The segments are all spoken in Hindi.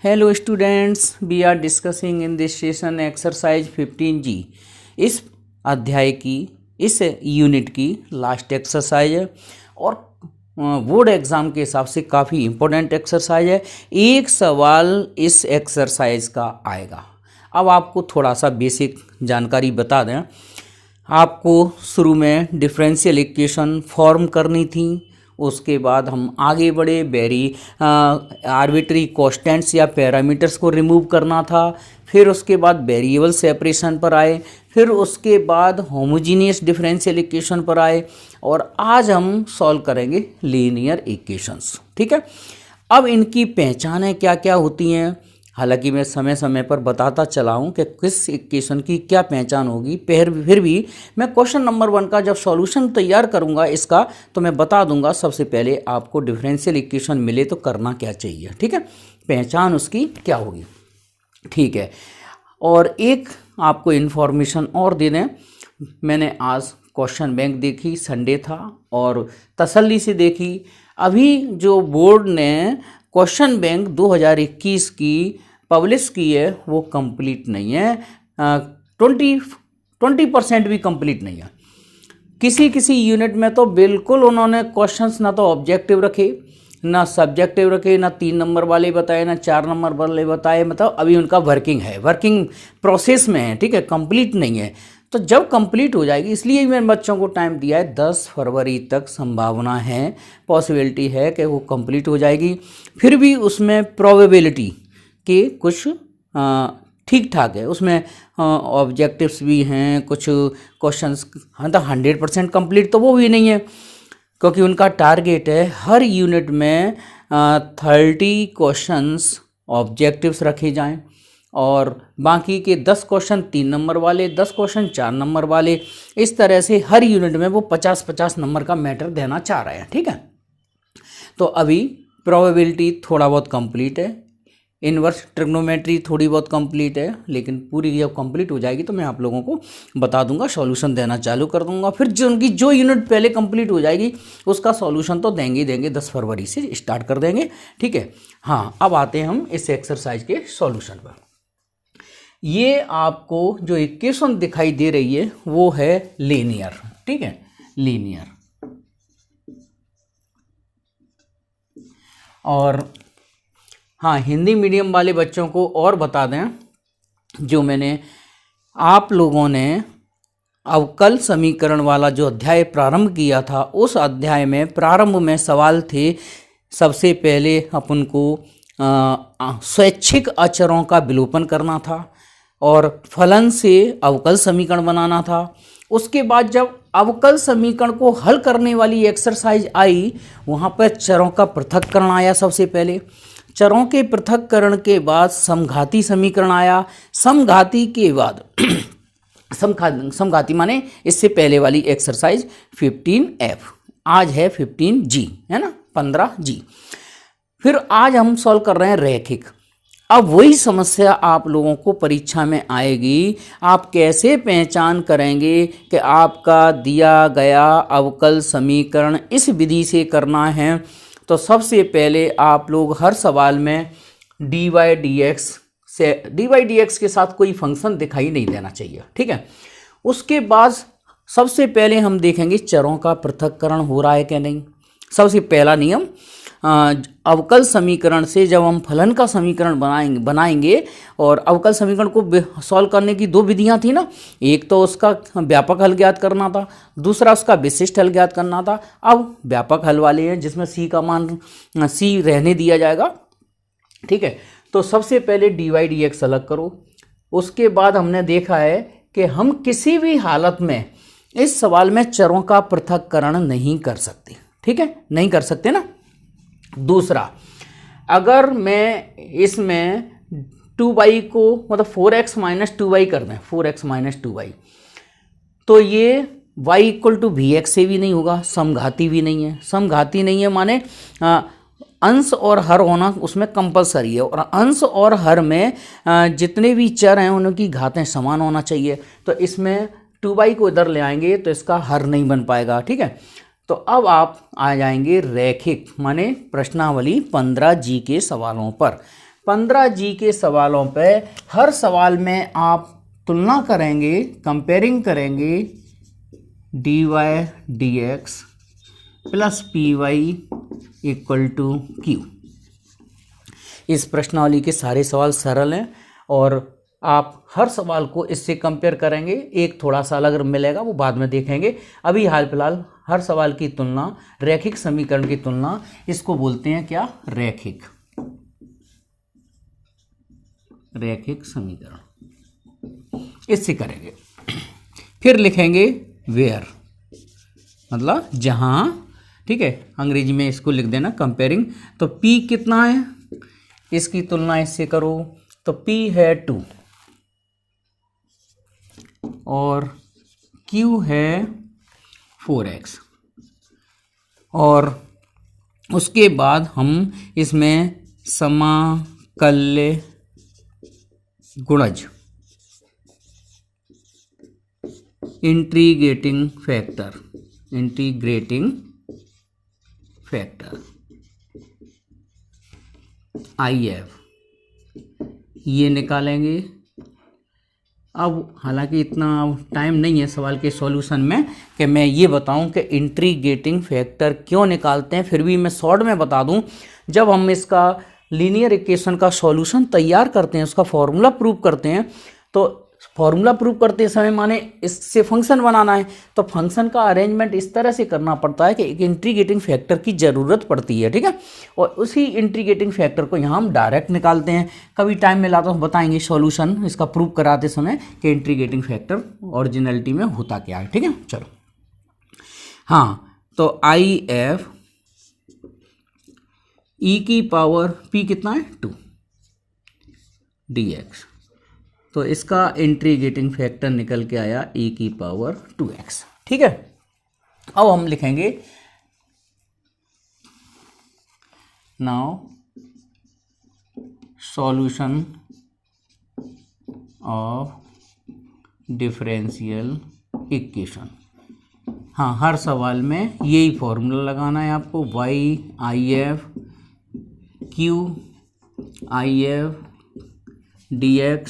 Hello students, we are discussing in this session exercise 15G। इस अध्याय की इस यूनिट की लास्ट एक्सरसाइज है और बोर्ड एग्ज़ाम के हिसाब से काफ़ी इम्पोर्टेंट एक्सरसाइज है। एक सवाल इस एक्सरसाइज का आएगा। अब आपको थोड़ा सा बेसिक जानकारी बता दें। आपको शुरू में डिफरेंशियल इक्वेशन फॉर्म करनी थी, उसके बाद हम आगे बढ़े, आर्बिट्री कॉन्स्टेंट्स या पैरामीटर्स को रिमूव करना था, फिर उसके बाद वेरिएबल सेपरेशन पर आए, फिर उसके बाद होमोजीनियस डिफरेंशियल इक्वेशन पर आए और आज हम सॉल्व करेंगे लीनियर इक्वेशंस। ठीक है, अब इनकी पहचानें क्या क्या होती हैं। हालांकि मैं समय समय पर बताता चला हूँ कि किस इक्वेशन की क्या पहचान होगी, फिर भी मैं क्वेश्चन नंबर 1 का जब सॉल्यूशन तैयार करूँगा इसका तो मैं बता दूंगा। सबसे पहले आपको डिफरेंशियल इक्वेशन मिले तो करना क्या चाहिए, ठीक है, पहचान उसकी क्या होगी, ठीक है। और एक आपको इन्फॉर्मेशन और दे दें, मैंने आज क्वेश्चन बैंक देखी, संडे था और तसल्ली से देखी। अभी जो बोर्ड ने क्वेश्चन बैंक 2021 की पब्लिश की है वो कंप्लीट नहीं है, 20% भी कंप्लीट नहीं है। किसी यूनिट में तो बिल्कुल उन्होंने क्वेश्चंस ना तो ऑब्जेक्टिव रखे, ना सब्जेक्टिव रखे, ना 3 नंबर वाले बताए, ना 4 नंबर वाले बताए। मतलब अभी उनका वर्किंग प्रोसेस में है, ठीक है, कंप्लीट नहीं है। तो जब कंप्लीट हो जाएगी, इसलिए मैंने बच्चों को टाइम दिया है 10 फरवरी तक संभावना है, पॉसिबिलिटी है कि वो कंप्लीट हो जाएगी। फिर भी उसमें प्रोबेबिलिटी के कुछ ठीक ठाक है, उसमें ऑब्जेक्टिव्स भी हैं, कुछ क्वेश्चंस, हाँ तो 100% कंप्लीट तो वो भी नहीं है, क्योंकि उनका टारगेट है हर यूनिट में 30 क्वेश्चंस ऑब्जेक्टिव्स रखे जाएं और बाकी के 10 क्वेश्चन 3 नंबर वाले, 10 क्वेश्चन 4 नंबर वाले, इस तरह से हर यूनिट में वो 50-50 नंबर का मैटर देना चाह रहे हैं, ठीक है। तो अभी प्रोबेबिलिटी थोड़ा बहुत कंप्लीट है, इनवर्स ट्रिग्नोमेट्री थोड़ी बहुत कंप्लीट है, लेकिन पूरी जब कंप्लीट हो जाएगी तो मैं आप लोगों को बता दूंगा, सॉल्यूशन देना चालू कर दूंगा। फिर जो यूनिट पहले कंप्लीट हो जाएगी उसका सॉल्यूशन तो देंगे 10 फरवरी से स्टार्ट कर देंगे, ठीक है। हाँ, अब आते हैं हम इस एक्सरसाइज के सॉल्यूशन पर। ये आपको जो इक्वेशन दिखाई दे रही है वो है लीनियर, ठीक है, लीनियर। और हाँ, हिंदी मीडियम वाले बच्चों को और बता दें, जो मैंने आप लोगों ने अवकल समीकरण वाला जो अध्याय प्रारंभ किया था, उस अध्याय में प्रारंभ में सवाल थे, सबसे पहले अपन को स्वैच्छिक अचरों का विलोपन करना था और फलन से अवकल समीकरण बनाना था। उसके बाद जब अवकल समीकरण को हल करने वाली एक्सरसाइज आई, वहाँ पर चरों का पृथक्करण आया। सबसे पहले चरों के पृथक्करण के बाद समघाती समीकरण आया। समघाती के बाद समघाती माने इससे पहले वाली एक्सरसाइज 15F, आज है 15G, है ना, 15G। फिर आज हम सॉल्व कर रहे हैं रैखिक। अब वही समस्या आप लोगों को परीक्षा में आएगी, आप कैसे पहचान करेंगे कि आपका दिया गया अवकल समीकरण इस विधि से करना है। तो सबसे पहले आप लोग हर सवाल में dy/dx के साथ कोई फंक्शन दिखाई नहीं देना चाहिए, ठीक है। उसके बाद सबसे पहले हम देखेंगे चरों का पृथक्करण हो रहा है क्या नहीं। सबसे पहला नियम, अवकल समीकरण से जब हम फलन का समीकरण बनाएंगे और अवकल समीकरण को सॉल्व करने की 2 विधियां थी ना, एक तो उसका व्यापक हल ज्ञात करना था, दूसरा उसका विशिष्ट हल ज्ञात करना था। अब व्यापक हल वाले हैं जिसमें c का मान c रहने दिया जाएगा, ठीक है। तो सबसे पहले dy/dx अलग करो। उसके बाद हमने देखा है कि हम किसी भी हालत में इस सवाल में चरों का पृथक्करण नहीं कर सकते, ठीक है, नहीं कर सकते ना। दूसरा, अगर मैं इसमें 2y को मतलब 4x - 2y कर दें, 4x - 2y, तो ये y = vx से भी नहीं होगा, समघाती भी नहीं है। समघाती नहीं है माने अंश और हर होना उसमें कंपलसरी है, और अंश और हर में जितने भी चर हैं उनकी घातें समान होना चाहिए। तो इसमें 2y को इधर ले आएंगे तो इसका हर नहीं बन पाएगा, ठीक है। तो अब आप आ जाएंगे रैखिक माने प्रश्नावली 15G के सवालों पर। 15 जी के सवालों पे हर सवाल में आप तुलना करेंगे, कंपेयरिंग करेंगे dy dx plus P Y equal to Q. इस प्रश्नावली के सारे सवाल सरल हैं और आप हर सवाल को इससे कंपेयर करेंगे। एक थोड़ा सा अलग मिलेगा, वो बाद में देखेंगे। अभी हाल फिलहाल हर सवाल की तुलना, रैखिक समीकरण की तुलना, इसको बोलते हैं क्या? रैखिक समीकरण, इससे करेंगे। फिर लिखेंगे वेयर, मतलब जहां, ठीक है, अंग्रेजी में इसको लिख देना कंपेयरिंग। तो P कितना है, इसकी तुलना इससे करो तो P है 2 और Q है 4x, और उसके बाद हम इसमें समाकल्य गुणज, इंटीग्रेटिंग फैक्टर IF ये निकालेंगे। अब हालांकि इतना टाइम नहीं है सवाल के सॉल्यूशन में कि मैं ये बताऊं कि इंटीग्रेटिंग फैक्टर क्यों निकालते हैं, फिर भी मैं शॉर्ट में बता दूं। जब हम इसका लीनियर इक्वेशन का सॉल्यूशन तैयार करते हैं, उसका फॉर्मूला प्रूव करते हैं, तो फॉर्मूला प्रूव करते समय माने इससे फंक्शन बनाना है, तो फंक्शन का अरेंजमेंट इस तरह से करना पड़ता है कि एक इंटीग्रेटिंग फैक्टर की ज़रूरत पड़ती है, ठीक है। और उसी इंटीग्रेटिंग फैक्टर को यहाँ हम डायरेक्ट निकालते हैं। कभी टाइम मिला तो हम बताएंगे सॉल्यूशन इसका प्रूव कराते समय कि इंटीग्रेटिंग फैक्टर ओरिजिनलिटी में होता क्या है, ठीक है। चलो हाँ, तो IF e की पावर p कितना है 2 dx, तो इसका इंटीग्रेटिंग फैक्टर निकल के आया e की पावर 2x, ठीक है। अब हम लिखेंगे now solution of differential equation. हाँ, हर सवाल में यही फॉर्मूला लगाना है आपको, IF Q IF dx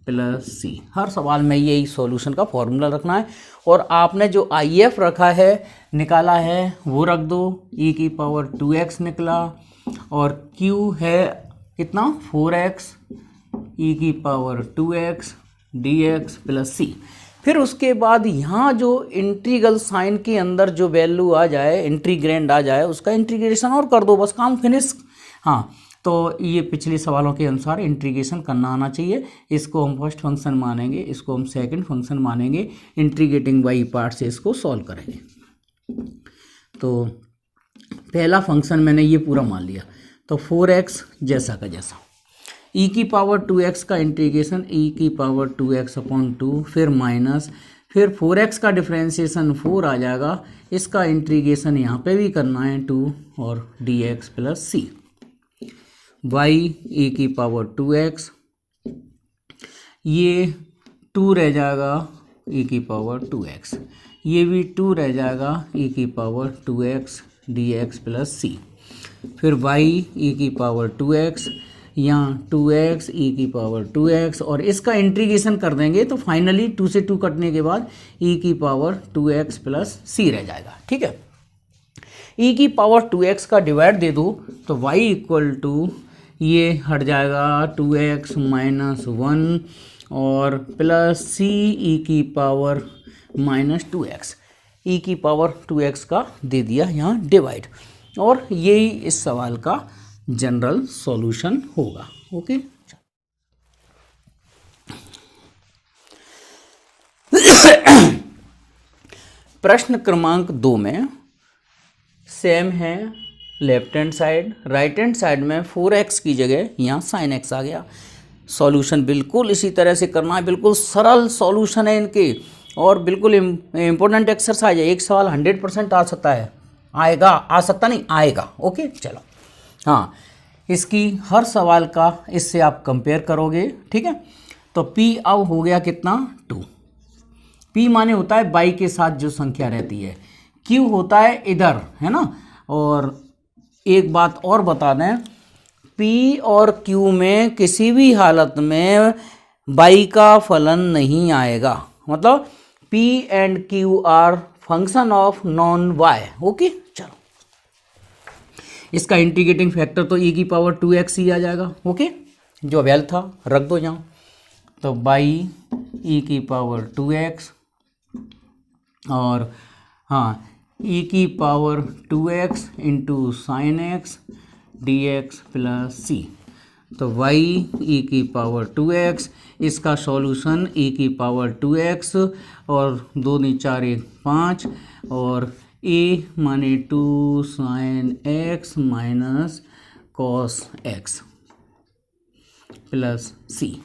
plus C। हर सवाल में यही सॉल्यूशन का फॉर्मूला रखना है। और आपने जो IF रखा है, निकाला है, वो रख दो। e की पावर 2x निकला, और Q है कितना 4x, e की power 2x dx plus C। फिर उसके बाद यहाँ जो इंटीग्रल साइन के अंदर जो वैल्यू आ जाए, इंटीग्रेंड आ जाए, उसका इंटीग्रेशन और कर दो, बस काम फिनिश। हाँ, तो ये पिछले सवालों के अनुसार इंटीग्रेशन करना आना चाहिए। इसको हम फर्स्ट फंक्शन मानेंगे, इसको हम सेकंड फंक्शन मानेंगे, इंटीग्रेटिंग बाई पार्ट से इसको सॉल्व करेंगे। तो पहला फंक्शन मैंने ये पूरा मान लिया, तो 4x जैसा का जैसा, e की पावर 2x का इंटीग्रेशन e की पावर 2x अपॉन 2, फिर माइनस, फिर 4x का डिफ्रेंशिएशन 4 आ जाएगा, इसका इंटीग्रेशन यहाँ पे भी करना है 2 और dx plus c। y e की पावर 2x, ये 2 रह जाएगा e की पावर 2x, ये भी 2 रह जाएगा e की power 2x dx plus c। फिर y e की पावर 2x, यहाँ 2x e की पावर 2x, और इसका इंटीग्रेशन कर देंगे तो फाइनली 2 से 2 कटने के बाद e की पावर 2x प्लस c रह जाएगा, ठीक है। e की पावर 2x का डिवाइड दे दो तो y इक्वल टू, ये हट जाएगा 2x माइनस 1 और प्लस c e की पावर माइनस 2x, e की पावर 2x का दे दिया यहाँ डिवाइड, और यही इस सवाल का जनरल सॉल्यूशन होगा। ओके, प्रश्न क्रमांक 2 में सेम है, left hand side, right hand side में 4x की जगह यहाँ sin x आ गया। सॉल्यूशन बिल्कुल इसी तरह से करना है, बिल्कुल सरल सॉल्यूशन है इनके, और बिल्कुल इम्पोर्टेंट एक्सरसाइज है। एक सवाल 100% आ सकता है, आएगा, आ सकता नहीं, आएगा। ओके, चलो हाँ, इसकी हर सवाल का इससे आप कंपेयर करोगे, ठीक है। तो P अब हो गया कितना 2, P माने होता है बाई के साथ जो संख्या रहती है, Q होता है इधर, है ना। और एक बात और बता दें, P और Q में किसी भी हालत में y का फलन नहीं आएगा, मतलब P and Q are function of non y। Okay, चलो इसका इंटीग्रेटिंग फैक्टर तो e की पावर 2x ही आ जाएगा। ओके, जो वैल था रख दो यहाँ, तो बाई e की पावर 2x और हाँ e की power 2x into sine x d x plus C, तो y e की पावर 2x, इसका सॉल्यूशन e की पावर 2x और 2 × 4 = 5 और a माने 2 sine x minus cos x plus C.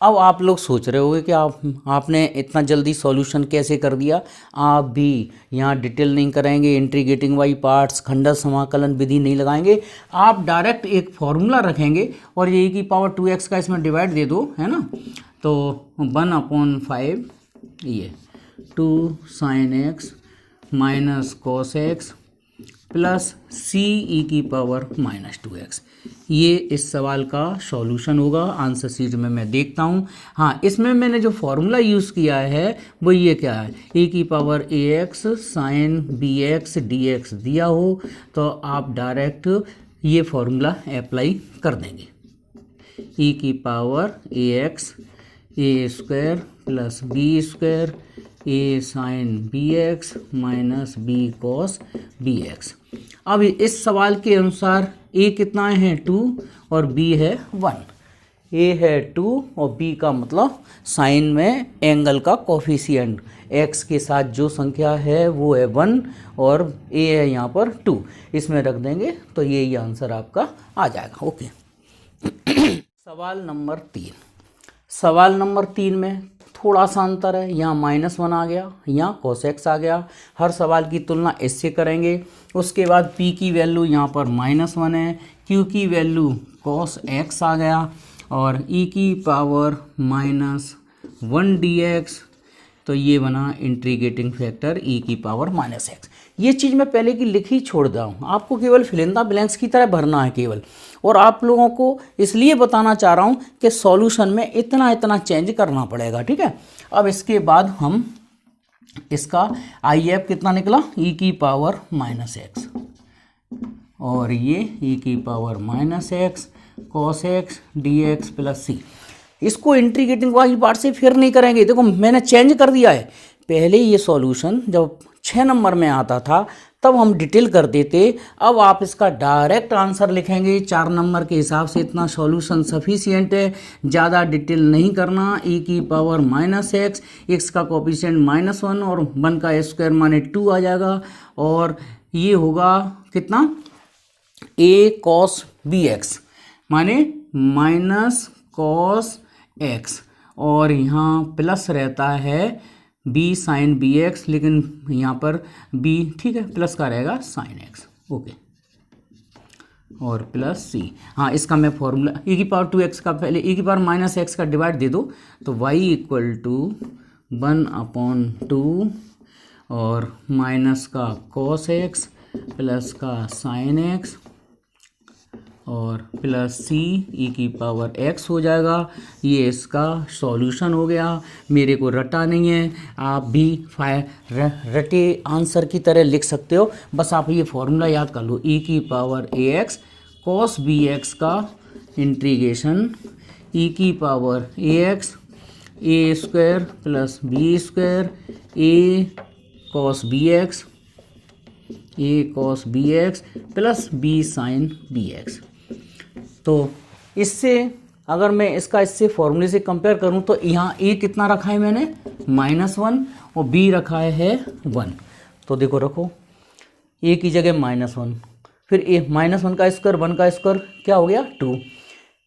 अब आप लोग सोच रहे होंगे कि आपने इतना जल्दी सॉल्यूशन कैसे कर दिया। आप भी यहाँ डिटेल नहीं करेंगे, इंटीग्रेटिंग बाई पार्ट्स, खंडन समाकलन विधि नहीं लगाएंगे, आप डायरेक्ट एक फॉर्मूला रखेंगे और ये की पावर 2x का इसमें डिवाइड दे दो, है ना, तो 1/5 ये 2 sine x minus cos x plus C E की पावर -2x, ये इस सवाल का सॉल्यूशन होगा। आंसर शीट में मैं देखता हूँ। हाँ, इसमें मैंने जो फॉर्मूला यूज़ किया है वो ये क्या है, e की power ax sine bx dx दिया हो तो आप डायरेक्ट ये फॉर्मूला अप्लाई कर देंगे। e की power ax a² plus b² a sine bx minus b cos bx। अब इस सवाल के अनुसार a कितना है 2 और b है 1। a है 2 और b का मतलब साइन में एंगल का कोफिशिएंट x के साथ जो संख्या है वो है 1 और a है यहाँ पर 2, इसमें रख देंगे तो यही आंसर आपका आ जाएगा। ओके सवाल नंबर 3 में थोड़ा सा अंतर है, यहाँ -1 आ गया, यहाँ cos x आ गया। हर सवाल की तुलना इससे करेंगे। उसके बाद p की वैल्यू यहाँ पर -1 है, q की वैल्यू cos x आ गया और e की पावर -1 dx, तो ये बना इंटीग्रेटिंग फैक्टर e की पावर -x। ये चीज़ मैं पहले की लिखी छोड़ रहा हूँ, आपको केवल फिल इन द ब्लैंक्स की तरह भरना है केवल, और आप लोगों को इसलिए बताना चाह रहा हूँ कि सॉल्यूशन में इतना चेंज करना पड़ेगा। ठीक है, अब इसके बाद हम इसका IF कितना निकला, e की पावर -x और ये e की power -x cos x dx plus C. इसको इंटीग्रेटिंग वाली पार्ट से फिर नहीं करेंगे, देखो मैंने चेंज कर दिया है। पहले ये सॉल्यूशन जब 6 नंबर में आता था तब हम डिटेल कर देते, अब आप इसका डायरेक्ट आंसर लिखेंगे 4 नंबर के हिसाब से, इतना सॉल्यूशन सफिशिएंट है, ज़्यादा डिटेल नहीं करना। e की पावर -x, x का कोफिशिएंट -1 और 1 का स्क्वायर माने 2 आ जाएगा और ये होगा कितना, a cos bx माने -cos x और यहाँ प्लस रहता है b साइन bx, लेकिन यहाँ पर b ठीक है प्लस का रहेगा साइन x। ओके, और प्लस c। हाँ, इसका मैं फॉर्मूला e की पावर 2x का पहले e की पावर -x का डिवाइड दे दो, तो y = 1/2 और माइनस का cos x प्लस का साइन x और प्लस c e की पावर x हो जाएगा। ये इसका सॉल्यूशन हो गया। मेरे को रटा नहीं है, आप भी रटे आंसर की तरह लिख सकते हो, बस आप ये फॉर्मूला याद कर लो, e की पावर ax cos bx का इंटीग्रेशन e की power ax a² plus b² a cos bx plus b sine bx। तो इससे अगर मैं इससे फॉर्मूले से कंपेयर करूं तो यहाँ a कितना रखा है मैंने, -1 और b रखा है 1। तो देखो रखो a की जगह -1, फिर a -1 का स्क्वायर 1 का स्क्वायर क्या हो गया 2,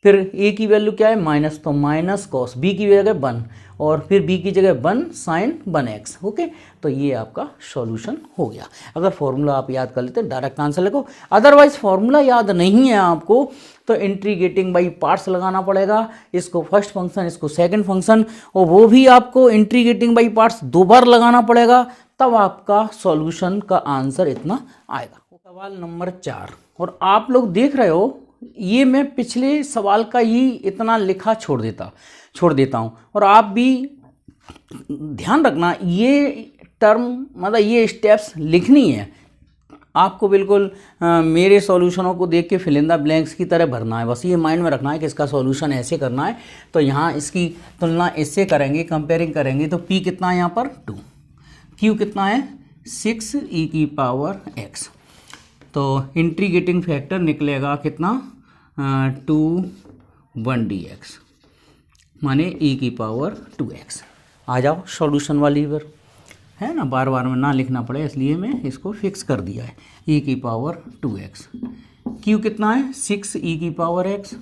फिर a की वैल्यू क्या है माइनस, तो माइनस कॉस, b की जगह 1 और फिर b की जगह 1 साइन 1x। ओके, तो ये आपका सॉल्यूशन हो गया। अगर फॉर्मूला आप याद कर लेते डायरेक्ट आंसर लिखो, अदरवाइज फॉर्मूला याद नहीं है आपको तो इंटीग्रेटिंग बाई पार्ट्स लगाना पड़ेगा, इसको फर्स्ट फंक्शन इसको सेकंड फंक्शन, और वो भी आपको इंटीग्रेटिंग बाई पार्ट्स 2 बार लगाना पड़ेगा, तब आपका सॉल्यूशन का आंसर इतना आएगा। सवाल नंबर 4, और आप लोग देख रहे हो ये मैं पिछले सवाल का ही इतना लिखा छोड़ देता हूँ। और आप भी ध्यान रखना, ये टर्म मतलब ये स्टेप्स लिखनी है आपको, बिल्कुल मेरे सॉल्यूशनों को देख के फिल इन द ब्लैंक्स की तरह भरना है। बस ये माइंड में रखना है कि इसका सॉल्यूशन ऐसे करना है, तो यहाँ इसकी तुलना इससे करेंगे, कंपेयरिंग करेंगे। तो p कितना है यहाँ पर 2, q कितना है 6e⁻x, तो इंटीग्रेटिंग फैक्टर निकलेगा कितना 2 1dx माने e⁻2x। आ जाओ सॉल्यूशन वाली पर, है ना, बार बार में ना लिखना पड़े इसलिए मैं इसको फिक्स कर दिया है। e⁻2x, q कितना है 6e⁻x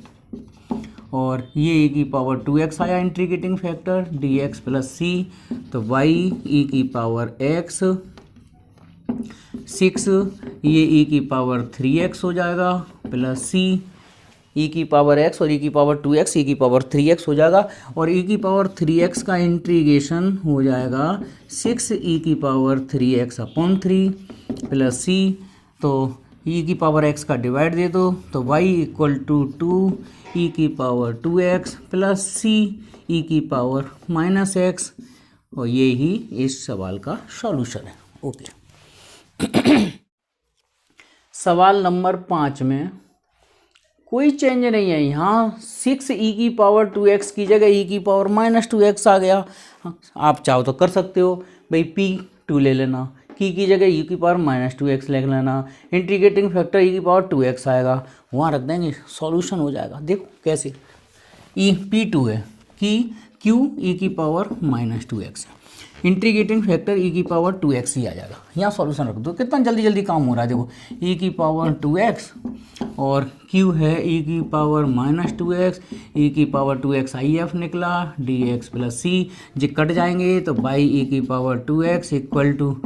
और ये e⁻2x आया integrating factor dx plus c, तो y e⁻x 6 ये e⁻3x हो जाएगा प्लस c e⁻x और e⁻2x e⁻3x हो जाएगा, और e⁻3x का इंटीग्रेशन हो जाएगा 6e⁻3x अपॉन 3 प्लस c, तो e⁻x का डिवाइड दे दो तो y equal to 2e⁻2x plus c e⁻−x, और ये ही इस सवाल का सॉल्यूशन है। ओके सवाल नंबर 5 में कोई चेंज नहीं है, यहाँ 6e⁻2x की जगह e⁻−2x आ गया। आप चाहो तो कर सकते हो भाई, p2 ले लेना, की जगह e⁻−2x लिख लेना, इंटीग्रेटिंग फैक्टर e⁻2x आएगा, वहाँ रख देंगे, सॉल्यूशन हो जाएगा। देखो कैसे, p2 है कि q e⁻−2x, integrating factor e⁻2x ही आ जाएगा, यहाँ सॉल्यूशन रख दो। कितना जल्दी जल्दी काम हो रहा है, देखो e⁻2x और q है e⁻−2x, e⁻2x IF निकला dx प्लस c, जो कट जाएंगे तो y e⁻2x equal to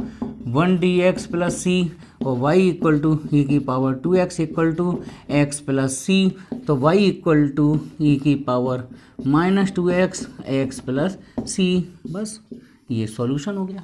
1dx plus c, और y equal to e⁻2x equal to x plus c, तो y equal to e⁻−2x x plus c। बस ये सॉल्यूशन हो गया।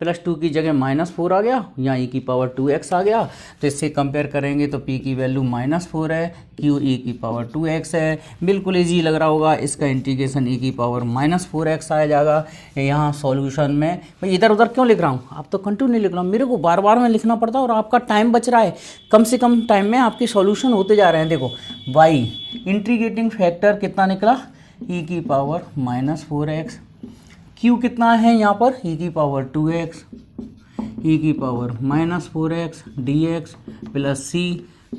+2 की जगह -4 आ गया, यहाँ e⁻2x आ गया, तो इससे कंपेयर करेंगे तो p की वैल्यू -4 है, q e⁻2x है, बिल्कुल इजी लग रहा होगा। इसका इंटीग्रेशन e⁻−4x आ जाएगा यहाँ सॉल्यूशन में। भाई इधर उधर क्यों लिख रहा हूँ, आप तो कंटिन्यू लिख रहा हूँ, मेरे को बार बार में लिखना पड़ता है और आपका टाइम बच रहा है, कम से कम टाइम में आपके सॉल्यूशन होते जा रहे हैं। देखो y इंटीग्रेटिंग फैक्टर कितना निकला e⁻−4x, q कितना है यहाँ पर e⁻2x e⁻−4x dx plus c,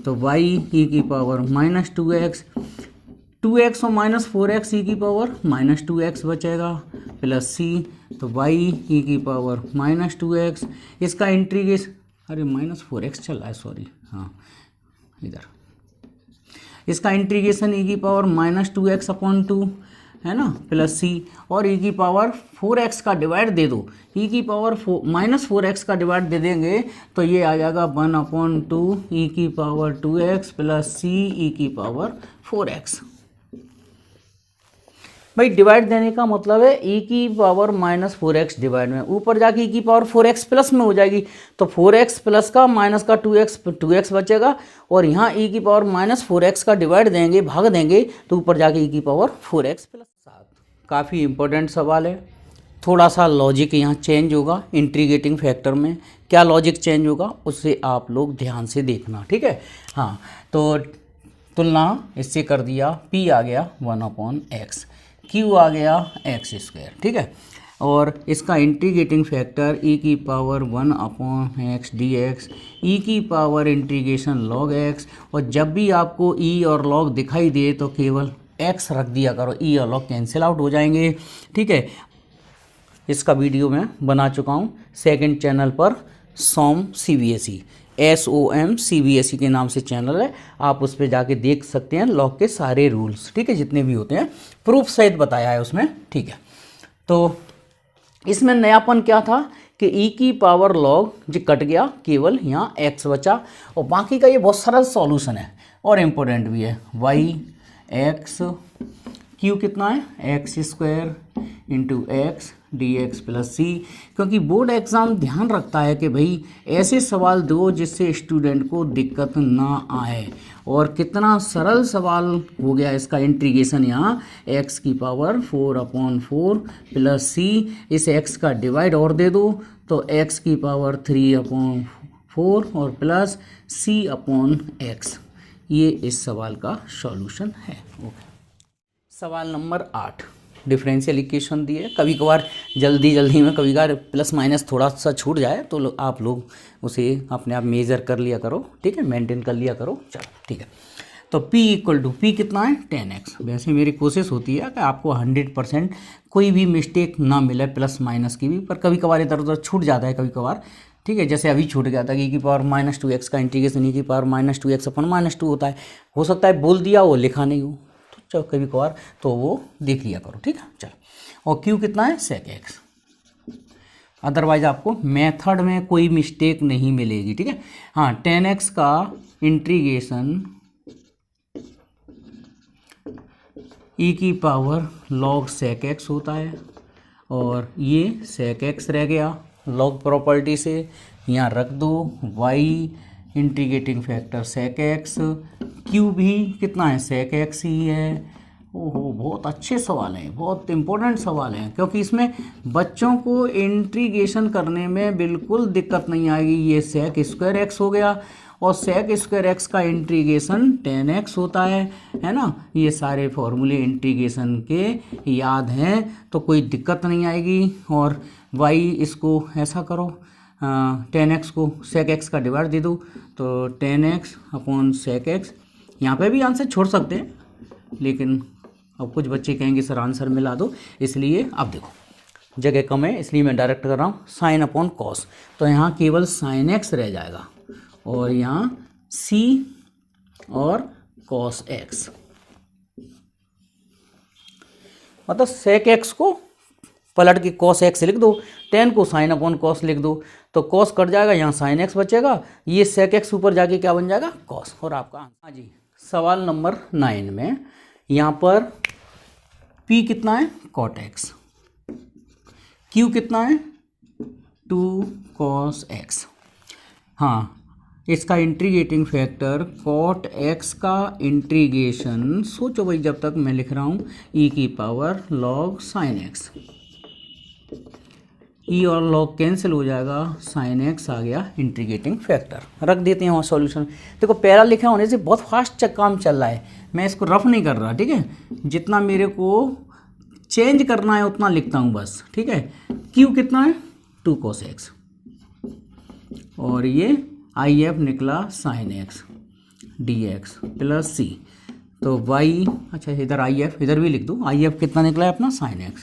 तो y e⁻−2x, 2x और -4x e⁻−2x बचेगा प्लस c, तो y e⁻−2x, इसका इंटीग्रेशन, अरे -4x चल रहा है, सॉरी, हाँ इधर, इसका इंटीग्रेशन e⁻−2x अपॉन 2 है ना प्लस c, और e⁻4x का डिवाइड दे दो, e⁻−4x का डिवाइड दे देंगे तो ये आ जाएगा 1/2 e⁻2x प्लस c e⁻4x। भाई डिवाइड देने का मतलब है e⁻−4x डिवाइड में, ऊपर जाके e⁻4x प्लस में हो जाएगी, तो 4x प्लस का माइनस का 2x बचेगा, और यहाँ e⁻−4x का डिवाइड देंगे, भाग देंगे, तो ऊपर जाके e⁻4x प्लस 7। काफ़ी इंपॉर्टेंट सवाल है, थोड़ा सा लॉजिक यहाँ चेंज होगा इंटीग्रेटिंग फैक्टर में। क्या लॉजिक चेंज होगा उससे आप लोग ध्यान से देखना, ठीक है। हाँ तो तुलना इससे कर दिया, p आ गया 1/x, q आ गया x², ठीक है, और इसका integrating factor e⁻1/x dx, e की पावर इंटीग्रेशन log x, और जब भी आपको e और log दिखाई दे तो केवल x रख दिया करो, e और log कैंसिल आउट हो जाएंगे, ठीक है। इसका वीडियो मैं बना चुका हूँ सेकंड चैनल पर, SOM CBSE, SOM CBSE के नाम से चैनल है, आप उस पर जाके देख सकते हैं लॉग के सारे रूल्स, ठीक है, जितने भी होते हैं, प्रूफ सहित बताया है उसमें, ठीक है। तो इसमें नयापन क्या था कि e की पावर log जो कट गया, केवल यहाँ x बचा, और बाकी का ये बहुत सारा सॉल्यूशन है और इम्पोर्टेंट भी है, y x क्यू कितना है x square into x d x plus C. क्योंकि बोर्ड एग्ज़ाम ध्यान रखता है कि भाई ऐसे सवाल दो जिससे स्टूडेंट को दिक्कत ना आए। और कितना सरल सवाल हो गया इसका इंटीग्रेशन, यहाँ एक्स की पावर 4/4 प्लस सी, इस एक्स का डिवाइड और दे दो तो एक्स की पावर 3/4 और प्लस c/x। ये इस सवाल का सॉल्यूशन है। ओके, सवाल नंबर 8, डिफरेंशियल इक्वेशन दी है। कभी कभार जल्दी में कभी कभार प्लस माइनस थोड़ा सा छूट जाए तो आप लोग उसे अपने आप मेज़र कर लिया करो, ठीक है, मेंटेन कर लिया करो। चलो ठीक है, तो P कितना है 10x। वैसे मेरी कोशिश होती है कि आपको 100% कोई भी मिस्टेक ना मिले प्लस माइनस की भी, पर कभी कभार इधर उधर छूट जाता है कभी कभार, ठीक है। जैसे अभी छूट गया था कि e⁻²x का इंटीग्रेशन e⁻²x/-2 होता है। हो सकता है बोल दिया वो लिखा नहीं हो, तो चलो कभी कभार तो वो देख लिया करो, ठीक है। चलो, और q कितना है sec x। अदरवाइज आपको मेथड में कोई मिस्टेक नहीं मिलेगी, ठीक है। हाँ, 10x का इंटीग्रेशन e⁻log sec x होता है, और ये sec x रह गया log प्रॉपर्टी से, यहाँ रख दो y integrating factor sec x, q भी कितना है sec x ही है। ओहो, बहुत अच्छे सवाल हैं, बहुत इंपॉर्टेंट सवाल हैं, क्योंकि इसमें बच्चों को इंटीग्रेशन करने में बिल्कुल दिक्कत नहीं आएगी। ये sec स्क्वायर x हो गया, और sec स्क्वायर x का इंटीग्रेशन 10x होता है ना। ये सारे फॉर्मूले इंटीग्रेशन के याद हैं तो कोई दिक्कत नहीं आएगी। और y इसको ऐसा करो, 10x को sec x का डिवाइड दे दो तो 10x/sec x। यहाँ पे भी आंसर छोड़ सकते हैं, लेकिन अब कुछ बच्चे कहेंगे सर आंसर मिला दो, इसलिए अब देखो जगह कम है इसलिए मैं डायरेक्ट कर रहा हूँ sin/cos। तो यहाँ केवल sin x रह जाएगा, और यहाँ c और cos x, मतलब sec x को पलट के cos x लिख दो, 10 को sin/cos लिख दो तो cos कट जाएगा, यहाँ sin x बचेगा, ये sec x ऊपर जाके क्या बन जाएगा cos। और आपका हाँ जी, सवाल नंबर 9 में यहाँ पर p कितना है cot x, q कितना है 2 cos x। हाँ, इसका इंटीग्रेटिंग फैक्टर cot x का इंटीग्रेशन, सोचो भाई जब तक मैं लिख रहा हूँ e⁻log sin x, e और log कैंसिल हो जाएगा, sin x आ गया इंटीग्रेटिंग फैक्टर। रख देते हैं वहाँ सॉल्यूशन। देखो पैरा लिखा होने से बहुत फास्ट काम चल रहा है, मैं इसको रफ नहीं कर रहा, ठीक है। जितना मेरे को चेंज करना है उतना लिखता हूँ बस, ठीक है। q कितना है 2 cos x, और ये if निकला sin x dx plus c। तो y, अच्छा इधर if इधर भी लिख दूँ, if कितना निकला है अपना sin x,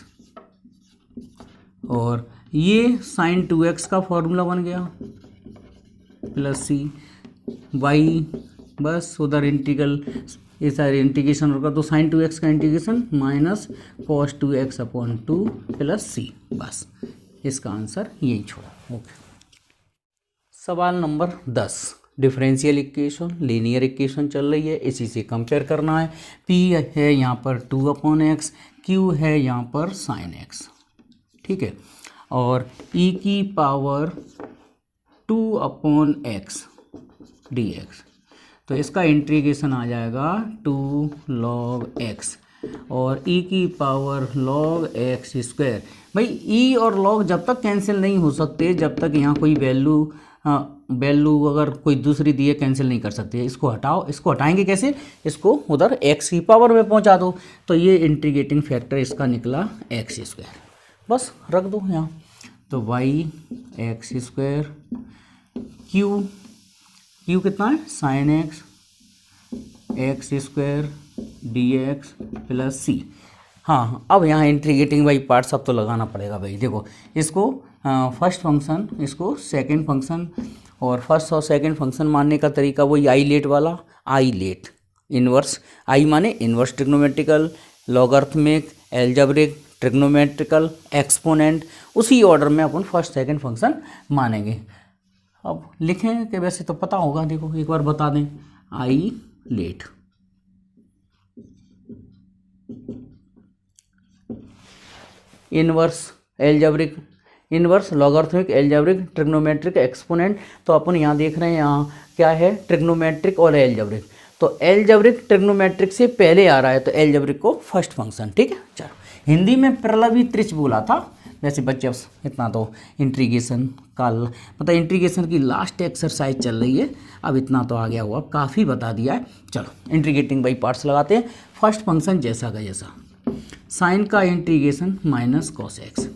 और ये sin 2x का फॉर्मूला बन गया प्लस c y, बस उधर इंटीग्रल ये सारे इंटीग्रेशन होगा तो sin 2x का integration minus cos 2x/2 plus c, बस इसका आंसर यही छोड़ा। ओके, सवाल number 10, differential equation, linear equation चल रही है, इसी से कंपेयर करना है। p है यहाँ पर 2/x, q है यहाँ पर sin x, ठीक है, और e⁻2/x dx, तो इसका इंटीग्रेशन आ जाएगा 2 log x, और e⁻log x²। भाई e और log जब तक कैंसिल नहीं हो सकते, जब तक यहाँ कोई वैल्यू अगर कोई दूसरी दी है कैंसिल नहीं कर सकते। इसको हटाओ, इसको हटाएंगे कैसे, इसको उधर x की पावर में पहुँचा दो, तो ये इंटीग्रेटिंग फैक्टर इसका निकला x², बस रख दो यहाँ। तो y x², q कितना है sin x x² dx plus c। हाँ, अब यहाँ इंटीग्रेटिंग बाई पार्ट्स अब तो लगाना पड़ेगा भाई। देखो इसको फर्स्ट फंक्शन, इसको सेकंड फंक्शन, और फर्स्ट और सेकंड फंक्शन मानने का तरीका वही आई लेट वाला, आई लेट इन्वर्स, आई माने inverse trigonometrical, logarithmic, algebraic, trigonometrical, exponent, उसी ऑर्डर में अपन फर्स्ट सेकंड फंक्शन मानेंगे। अब लिखें कि वैसे तो पता होगा, देखो एक बार बता दें, I let inverse algebraic, inverse logarithmic algebraic trigonometric exponent. तो अपन यहाँ देख रहे हैं यहाँ क्या है, ट्रिग्नोमेट्रिक और एल्जेब्रिक। तो एल्जेब्रिक ट्रिग्नोमेट्रिक से पहले आ रहा है तो एल्जेब्रिक को फर्स्ट फंक्शन। ठीक है, चलो हिंदी में प्रलवी त्रिच बोला था। वैसे बच्चे इतना तो इंटीग्रेशन का मतलब इंटीग्रेशन की लास्ट एक्सरसाइज चल रही है, अब इतना तो आ गया हुआ, काफ़ी बता दिया है। चलो इंटीग्रेटिंग बाई पार्ट्स लगाते हैं। फर्स्ट फंक्शन जैसा का जैसा, साइन का इंटीग्रेशन माइनस कॉस एक्स,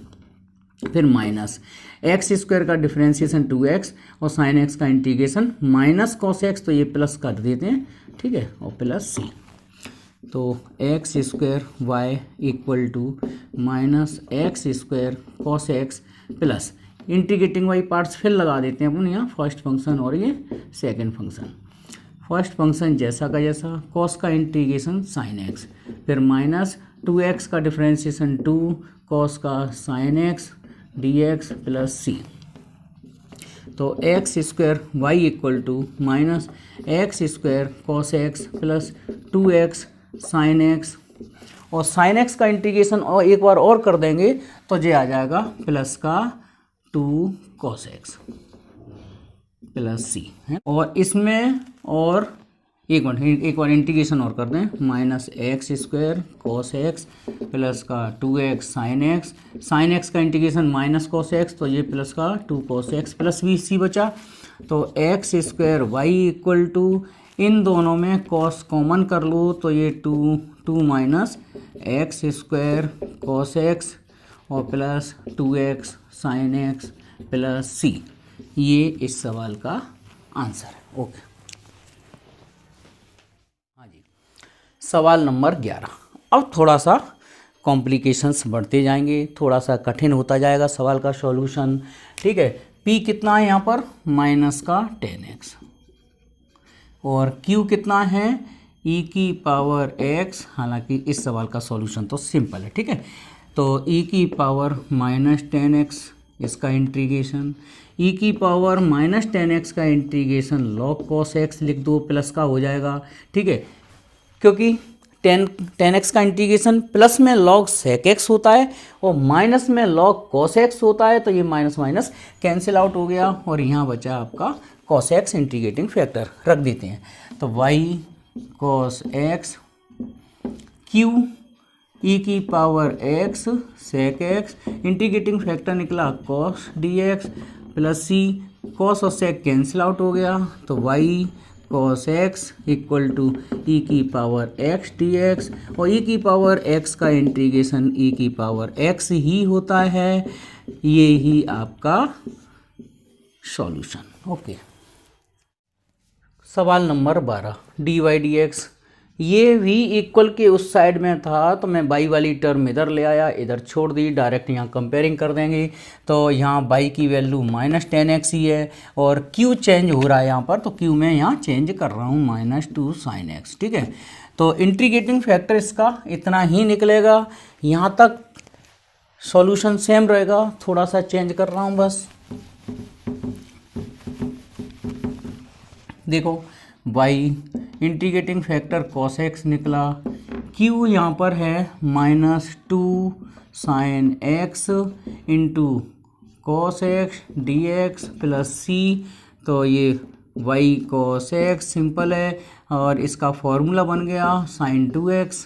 फिर माइनस एक्स स्क्वायर का डिफरेंशिएशन 2x और साइन एक्स का इंटीग्रेशन माइनस कॉस एक्स, तो ये प्लस कर देते हैं। ठीक है, और प्लस सी, तो x square Y equal to minus x square cos x plus integrating by parts फिर लगा देते हैं अपन यहाँ, फर्स्ट फंक्शन और ये सेकंड फंक्शन। फर्स्ट फंक्शन जैसा का जैसा, कॉस का इंटीग्रेशन साइन एक्स, फिर माइनस 2x का डिफरेंशिएशन 2 कॉस का sine X dx plus C, तो x square Y equal to minus x square cos x plus 2x sine X, और साइन एक्स का इंटीग्रेशन और एक बार और कर देंगे तो ये आ जाएगा प्लस का 2 कॉस एक्स प्लस सी है। और इसमें और एक बार इंटीग्रेशन और कर दें, minus x square cos x plus का 2x साइन एक्स का इंटीग्रेशन माइनस कॉस एक्स, तो ये प्लस का 2 cos x plus B C बचा। तो x square Y equal to, इन दोनों में कॉस कॉमन कर लो तो ये 2 minus x square cos x और plus 2x sine x plus C, ये इस सवाल का आंसर है। ओके, हाँ जी, सवाल नंबर 11। अब थोड़ा सा कॉम्प्लिकेशंस बढ़ते जाएंगे, थोड़ा सा कठिन होता जाएगा सवाल का सॉल्यूशन। ठीक है, p कितना है यहाँ पर, माइनस का 10x, और q कितना है, e की पावर x। हालांकि इस सवाल का सॉल्यूशन तो सिंपल है। ठीक है, तो e की पावर माइनस 10x इसका इंटीग्रेशन, e की पावर माइनस 10x का इंटीग्रेशन log cos x लिख दो, प्लस का हो जाएगा। ठीक है, क्योंकि 10x का इंटीग्रेशन प्लस में log sec x होता है और माइनस में log cos x होता है, तो ये माइनस माइनस कैंसिल आउट हो गया और यहाँ बचा आपका cos x इंटीग्रेटिंग फैक्टर रख देते हैं। तो y cos x q e की power x sec x, integrating factor निकला cos dx plus c, cos और sec कैंसिल आउट हो गया, तो y cos x equal to e की पावर x dx, और e की पावर x का इंटीग्रेशन e की पावर x ही होता है। ये ही आपका सॉल्यूशन। ओके, सवाल नंबर 12, dy dx, ये भी इक्वल के उस साइड में था तो मैं बाई वाली टर्म इधर ले आया, इधर छोड़ दी, डायरेक्ट यहाँ कंपेयरिंग कर देंगे। तो यहाँ बाई की वैल्यू माइनस 10x ही है और q चेंज हो रहा है यहाँ पर, तो q मैं यहाँ चेंज कर रहा हूँ माइनस 2 साइन एक्स। ठीक है, तो इंटीग्रेटिंग फैक्टर इसका इतना ही निकलेगा, यहाँ तक सॉल्यूशन सेम रहेगा, थोड़ा सा चेंज कर रहा हूँ बस। देखो y integrating factor cos x निकला, q यहाँ पर है minus 2 sine x into cos X dx plus c, तो ये y cos x सिंपल है और इसका फॉर्मूला बन गया sine 2x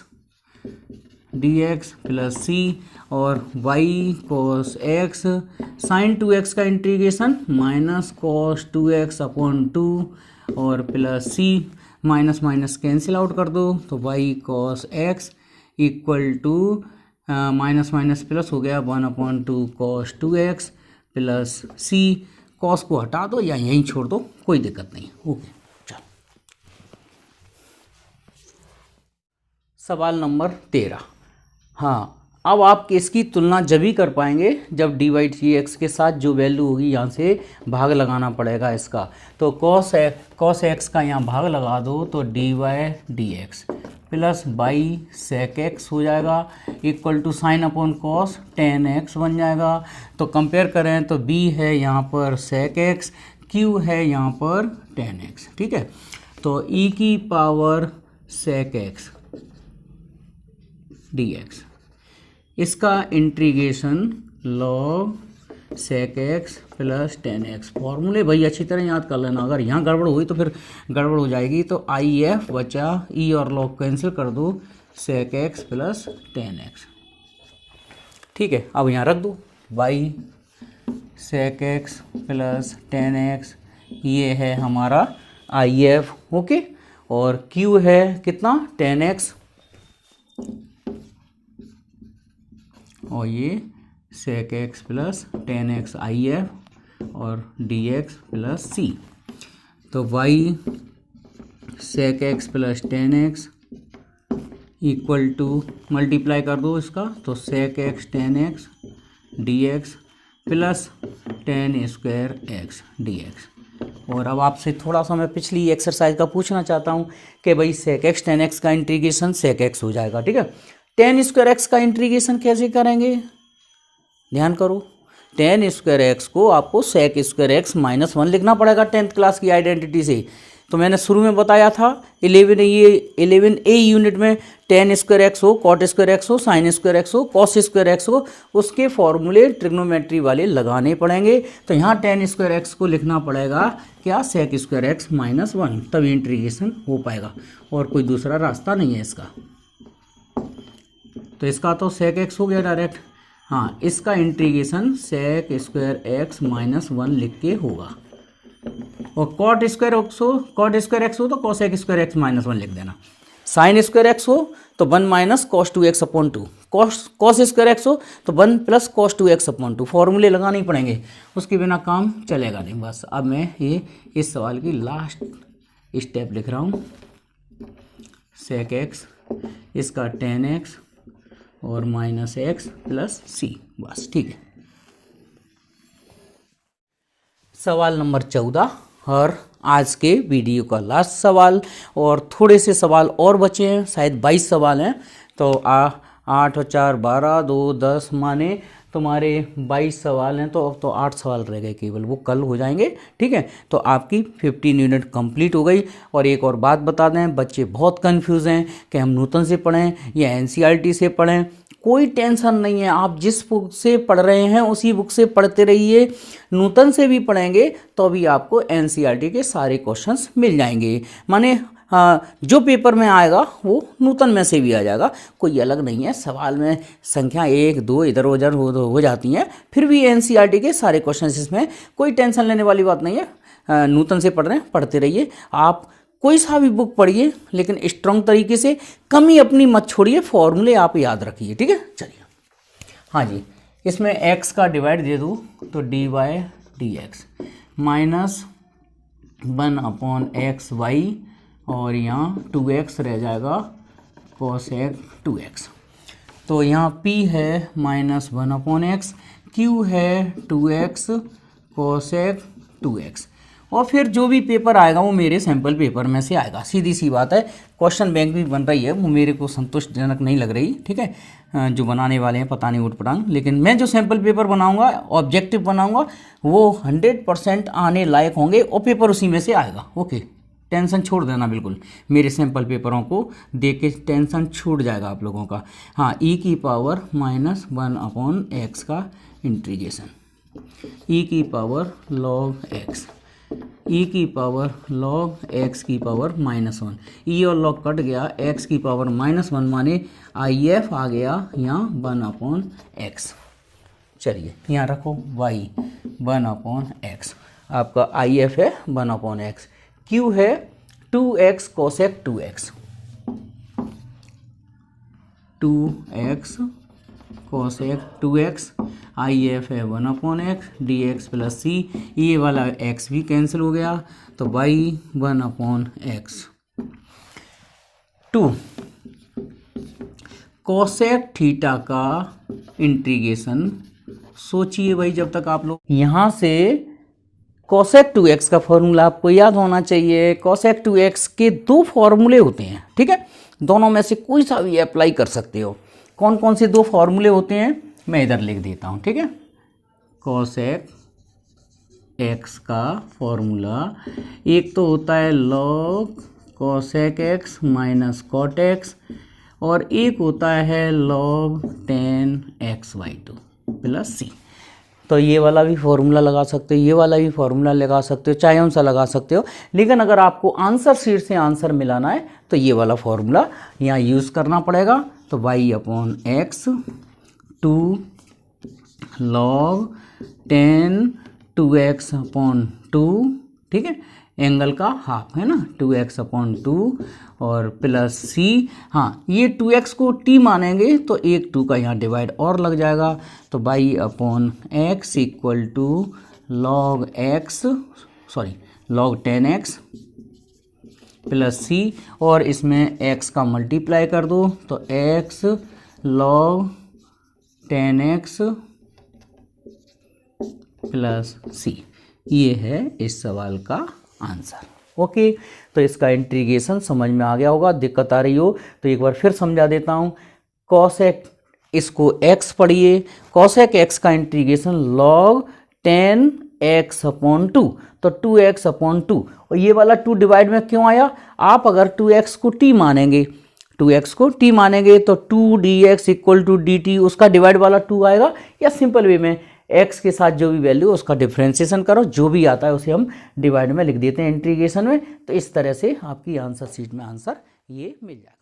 dx plus c, और y cos x sine 2x का integration minus cos 2x upon 2 और plus c, minus minus cancel out कर दो, तो y cos x equal to minus minus plus हो गया 1/2 cos 2x plus c, cos को हटा दो या यहीं छोड़ दो, कोई दिक्कत नहीं। ओके, चलो सवाल नंबर 13। हाँ, अब आप इसकी तुलना जब ही कर पाएंगे जब dy dx के साथ जो वैल्यू होगी यहाँ से भाग लगाना पड़ेगा इसका। तो cos x का यहाँ भाग लगा दो तो dy dx plus by sec x हो जाएगा equal to sine upon cos 10x बन जाएगा। तो कंपेयर करें तो b है यहाँ पर sec x, q है यहाँ पर 10x। ठीक है, तो e की पावर sec x dx, इसका integration log sec x plus 10x। फॉर्मूले भाई अच्छी तरह याद कर लेना, अगर यहाँ गड़बड़ हुई तो फिर गड़बड़ हो जाएगी। तो आई एफ बचा ई और log कैंसिल कर दो, sec x प्लस 10x। ठीक है, अब यहाँ रख दो y sec x plus 10x, ये है हमारा आई एफ। ओके, और q है कितना 10x, और ये sec x plus 10x I F और dx प्लस c। तो y sec x plus 10x equal to, multiply कर दो इसका, तो sec x 10x dx plus 10 square x dx। और अब आपसे थोड़ा सा मैं पिछली एक्सरसाइज का पूछना चाहता हूँ कि भाई sec x 10x का इंटीग्रेशन sec x हो जाएगा। ठीक है, 10 स्क्वायर x का इंटीग्रेशन कैसे करेंगे, ध्यान करो। 10 स्क्वायर एक्स को आपको sec स्क्वायर एक्स माइनस 1 लिखना पड़ेगा 10th क्लास की आइडेंटिटी से। तो मैंने शुरू में बताया था 11A यूनिट में 10 स्क्वायर एक्स हो, कॉट स्क्वायर एक्स हो, साइन स्क्वायर एक्स हो, कॉस स्क्वायर एक्स हो, उसके फॉर्मूले ट्रिग्नोमेट्री वाले लगाने पड़ेंगे। तो यहाँ 10 स्क्वायर एक्स को लिखना पड़ेगा क्या, sec स्क्वायर एक्स माइनस 1, तभी इंटीग्रेशन हो पाएगा, और कोई दूसरा रास्ता नहीं है इसका। तो इसका तो sec x हो गया डायरेक्ट, हाँ इसका integration sec square x minus 1 लिख के होगा। और कॉट स्क्वायर एक्स हो तो cos स्क्वायर एक्स माइनस 1 लिख देना। साइन स्क्वायर एक्स हो तो 1 minus cos 2x upon 2, cos square x हो तो 1 प्लस कॉस 2x अपॉन 2। फॉर्मूले लगाने ही पड़ेंगे, उसके बिना काम चलेगा नहीं। बस अब मैं ये इस सवाल की लास्ट स्टेप लिख रहा हूँ, sec x इसका 10x और माइनस x प्लस c, बस ठीक है। सवाल नंबर 14 और आज के वीडियो का लास्ट सवाल, और थोड़े से सवाल और बचे हैं, शायद 22 सवाल हैं। तो 8 और 4 12, 2 10 माने तुम्हारे 22 सवाल हैं। तो अब तो 8 सवाल रह गए केवल, वो कल हो जाएंगे। ठीक है, तो आपकी 15 यूनिट कंप्लीट हो गई। और एक और बात बता दें, बच्चे बहुत कंफ्यूज हैं कि हम नूतन से पढ़ें या एनसीईआरटी से पढ़ें। कोई टेंशन नहीं है, आप जिस बुक से पढ़ रहे हैं उसी बुक से पढ़ते रहिए। नूतन से भी पढ़ेंगे तो भी आपको एनसीईआरटी के सारे क्वेश्चंस मिल जाएंगे। माने जो पेपर में आएगा वो नूतन में से भी आ जाएगा, कोई अलग नहीं है। सवाल में संख्या 1 2 इधर उधर हो जाती हैं, फिर भी एनसीईआरटी के सारे क्वेश्चंस इसमें, कोई टेंशन लेने वाली बात नहीं है। नूतन से पढ़ रहे हैं, पढ़ते रहिए। आप कोई सा भी बुक पढ़िए, लेकिन स्ट्रॉन्ग तरीके से, कमी अपनी मत छोड़िए, फॉर्मूले आप याद रखिए। ठीक है, चलिए। हाँ जी, इसमें x का डिवाइड दे दूँ तो dy dx minus 1 upon X Y, और यहाँ 2x रह जाएगा cosec 2x। तो यहाँ p है माइनस 1 अपॉन एक्स, q है 2x cosec 2x। और फिर जो भी पेपर आएगा वो मेरे सैम्पल पेपर में से आएगा, सीधी सी बात है। क्वेश्चन बैंक भी बन रही है, वो मेरे को संतुष्टजनक नहीं लग रही। ठीक है, जो बनाने वाले हैं पता नहीं उठ पटांग, लेकिन मैं जो सैम्पल पेपर बनाऊंगा, ऑब्जेक्टिव बनाऊंगा, वो 100% आने लायक होंगे, और पेपर उसी में से आएगा। ओके, टेंशन छोड़ देना बिल्कुल, मेरे सैम्पल पेपरों को देख के टेंशन छूट जाएगा आप लोगों का। हाँ, e की पावर माइनस 1 अपॉन एक्स का इंटीग्रेशन, e की पावर log x, e की पावर log x की पावर माइनस 1, e और log कट गया, x की पावर माइनस 1 माने if आ गया यहाँ 1 अपॉन एक्स। चलिए यहाँ रखो y 1 अपॉन एक्स, आपका if है 1 अपॉन एक्स, q है 2x cosec 2x, 2x cosec 2x, if है 1 upon x, dx plus c, ये वाला x भी कैंसिल हो गया, तो y 1 upon x. 2 cosec theta का इंटीग्रेशन, सोचिए भाई, जब तक आप लोग यहाँ से cosec 2x का फॉर्मूला आपको याद होना चाहिए। cosec 2x के 2 फॉर्मूले होते हैं, ठीक है, दोनों में से कोई सा भी अप्लाई कर सकते हो। कौन कौन से 2 फॉर्मूले होते हैं मैं इधर लिख देता हूँ, ठीक है। cosec x का फॉर्मूला एक तो होता है log cosec x minus cot x, और एक होता है log 10x/2 प्लस सी। तो ये वाला भी फॉर्मूला लगा सकते हो, ये वाला भी फॉर्मूला लगा सकते हो, चाहे उनसा लगा सकते हो, लेकिन अगर आपको आंसर शीट से आंसर मिलाना है तो ये वाला फॉर्मूला यहाँ यूज़ करना पड़ेगा। तो y/x 2 log 10 2x/2, ठीक है, एंगल का हाफ है ना, 2x/2 और प्लस सी। हाँ, ये 2x को t मानेंगे तो एक 2 का यहाँ डिवाइड और लग जाएगा। तो y/x equal to log 10x plus C, और इसमें x का मल्टीप्लाई कर दो तो x log 10x plus C. ये है इस सवाल का आंसर। ओके, तो इसका इंटीग्रेशन समझ में आ गया होगा। दिक्कत आ रही हो तो एक बार फिर समझा देता हूँ। कॉसेक, इसको x पढ़िए, कॉसेक x का इंटीग्रेशन log 10x/2, तो 2x/2, और ये वाला 2 डिवाइड में क्यों आया? आप अगर 2x को t मानेंगे, 2x को t मानेंगे तो 2dx इक्वल टू dt, उसका डिवाइड वाला 2 आएगा। या सिंपल वे में x के साथ जो भी वैल्यू उसका डिफ्रेंशिएशन करो, जो भी आता है उसे हम डिवाइड में लिख देते हैं इंटीग्रेशन में। तो इस तरह से आपकी आंसर शीट में आंसर ये मिल जाएगा।